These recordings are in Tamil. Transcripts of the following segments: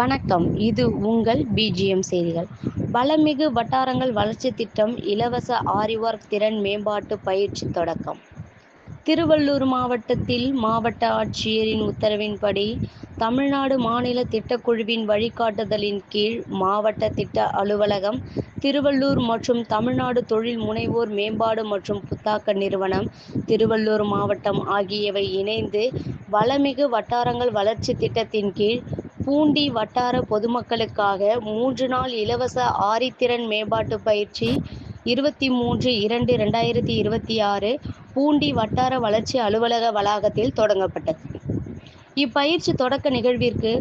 வணக்கம். இது உங்கள் பிஜிஎம் செய்திகள். வளமிகு வட்டாரங்கள் வளர்ச்சி திட்டம் இலவச ஆரி ஒர்க் திறன் மேம்பாட்டு பயிற்சி தொடக்கம். திருவள்ளூர் மாவட்டத்தில் மாவட்ட ஆட்சியரின் உத்தரவின்படி தமிழ்நாடு மாநில திட்டக்குழுவின் வழிகாட்டுதலின் கீழ் மாவட்ட திட்ட அலுவலகம், திருவள்ளூர் மற்றும் தமிழ்நாடு தொழில் முனைவோர் மேம்பாடு மற்றும் புத்தாக்க நிறுவனம், திருவள்ளூர் மாவட்டம் ஆகியவை இணைந்து வளமிகு வட்டாரங்கள் வளர்ச்சி திட்டத்தின் கீழ் பூண்டி வட்டார பொதுமக்களுக்காக 3 நாள் இலவச ஆரித்திறன் மேம்பாட்டு பயிற்சி 23/2/2026 பூண்டி வட்டார வளர்ச்சி அலுவலக வளாகத்தில் தொடங்கப்பட்டது. இப்பயிற்சி தொடக்க நிகழ்விற்கு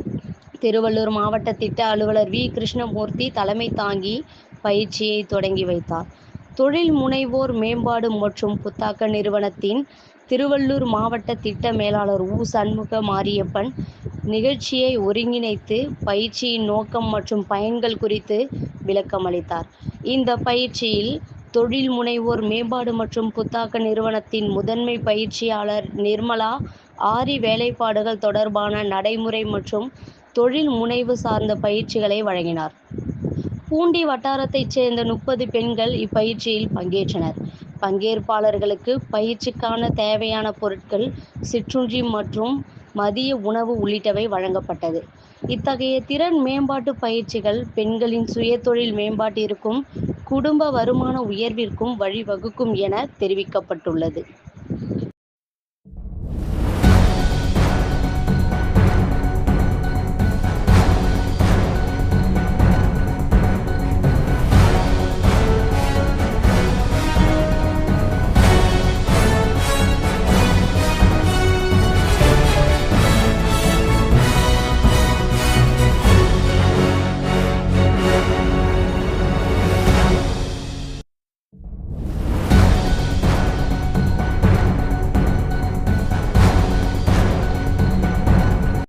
திருவள்ளூர் மாவட்ட திட்ட அலுவலர் வி. கிருஷ்ணமூர்த்தி தலைமை தாங்கி பயிற்சியை தொடங்கி வைத்தார். தொழில் முனைவோர் மேம்பாடு மற்றும் புத்தாக்க நிறுவனத்தின் திருவள்ளூர் மாவட்ட திட்ட மேலாளர் உ. சண்முக மாரியப்பன் நிகழ்ச்சியை ஒருங்கிணைத்து பயிற்சியின் நோக்கம் மற்றும் பயன்கள் குறித்து விளக்கமளித்தார். இந்த பயிற்சியில் தொழில் முனைவோர் மேம்பாடு மற்றும் புத்தாக்க நிறுவனத்தின் முதன்மை பயிற்சியாளர் நிர்மலா ஆரி வேலைப்பாடுகள் தொடர்பான நடைமுறை மற்றும் தொழில் முனைவு சார்ந்த பயிற்சிகளை வழங்கினார். பூண்டி வட்டாரத்தைச் சேர்ந்த 30 பெண்கள் இப்பயிற்சியில் பங்கேற்றனர். பங்கேற்பாளர்களுக்கு பயிற்சிக்கான தேவையான பொருட்கள், சிற்றுண்டி மற்றும் மதிய உணவு உள்ளிட்டவை வழங்கப்பட்டது. இத்தகைய திறன் மேம்பாட்டு பயிற்சிகள் பெண்களின் சுயதொழில் மேம்பாட்டிற்கும் குடும்ப வருமான உயர்விற்கும் வழிவகுக்கும் என தெரிவிக்கப்பட்டுள்ளது.